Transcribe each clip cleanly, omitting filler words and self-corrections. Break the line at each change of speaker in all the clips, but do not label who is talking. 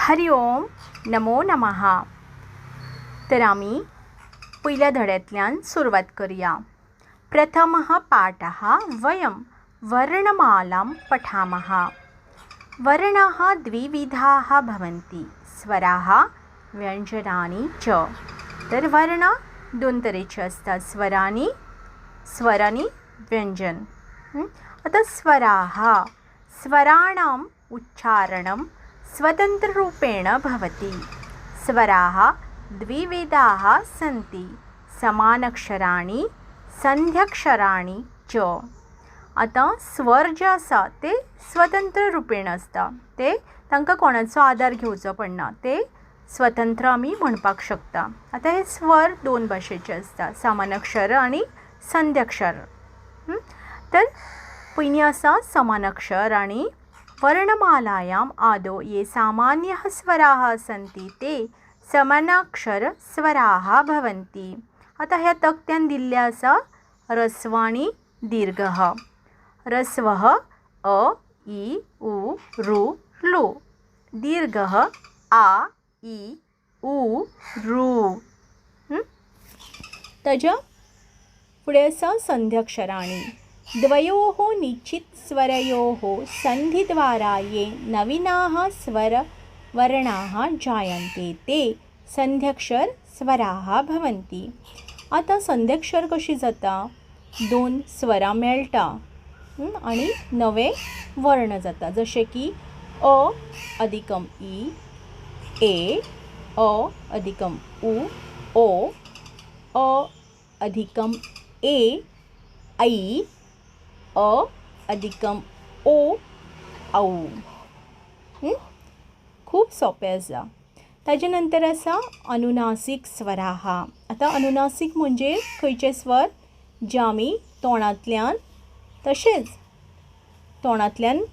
हरि ओम नमो नमः। तर आम्ही पहिल्या धड्यातल्यान सुरुवात करूया। प्रथमः पाठः वयं वर्णमालां पठामः। वर्णाः द्विविधाः भवन्ति, स्वराः व्यंजनानि च। तर वर्ण दोन तरेचे असतात, स्वर आणि व्यंजन। आता स्वराणाम् उच्चारणं स्वतंत्ररूपेण भवति। स्वराः द्विविधाः सन्ति, समानक्षराणि संध्यक्षराणि च। आता स्वर जे आसा ते स्वतंत्र रूपेण असता, ते तांकां कोणाचो आधार घेवचो पडना, ते स्वतंत्र आमी म्हणपाक शकता। आता हे स्वर दोन भाशेचे असता, समानक्षर आणि संध्यक्षर। तर पयलीं आसा समानक्षर आणि वर्णमालायाम् आदौ ये सामान्याः स्वराः सन्ति ते समानाक्षर स्वराः भवन्ति। आता ह्या तक्त्यान दिल्ले आसा ह्रस्व आणि दीर्घः। ह्रस्वः अ इ उ ऋ ऋ, दीर्घः आ इ उ ऋ। ताच्या फुडें आसा संध्यक्षराणि। द्वयोः निश्चितस्वरयोः सन्धिद्वारा ये नवीनाः स्वरवर्णाः जायन्ते ते संध्यक्षर स्वराः भवन्ति। आता संध्यक्षर कशी जाता, दोन स्वरां मेळटा आणि नवे वर्ण जाता, जशे की अ अधिकम इ, ए, अ अधिकम उ, ओ, अ अधिकम ए, ऐ, अ अधिकम ओ, औ। खूप सोपे आसा। ताजे नंतर आसा अनुनासिक स्वराः। आता अनुनासिक म्हणजे खंयचे स्वर जे आमी तोंडांतल्यान तशेंच तोंडांतल्यान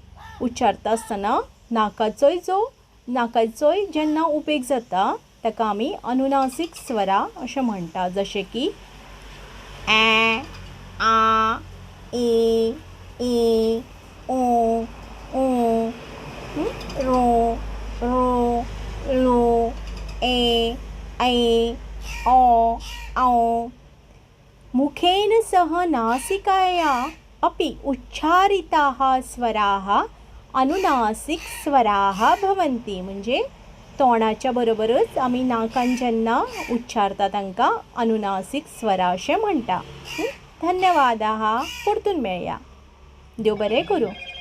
उच्चारता आसतना नाकाचोय जेन्ना उपेग जाता ताका आमी अनुनासिक स्वरा अशें म्हणटा, जशे की ए, आ, ए, ओ, ओ, रो, रो, लो, ए, ऐ, ओ, औ। मुखेन सह नासिकाया अपि उच्चारिताः स्वराः अनुनासिक स्वराः भवन्ति। म्हणजे तोंडाच्या बरोबरच आमी नाकान जेन्ना उच्चारता तांकां अनुनासिक स्वरा अशें म्हणटा। धन्यवादाः। परतून मेळया। देव बरें करूं।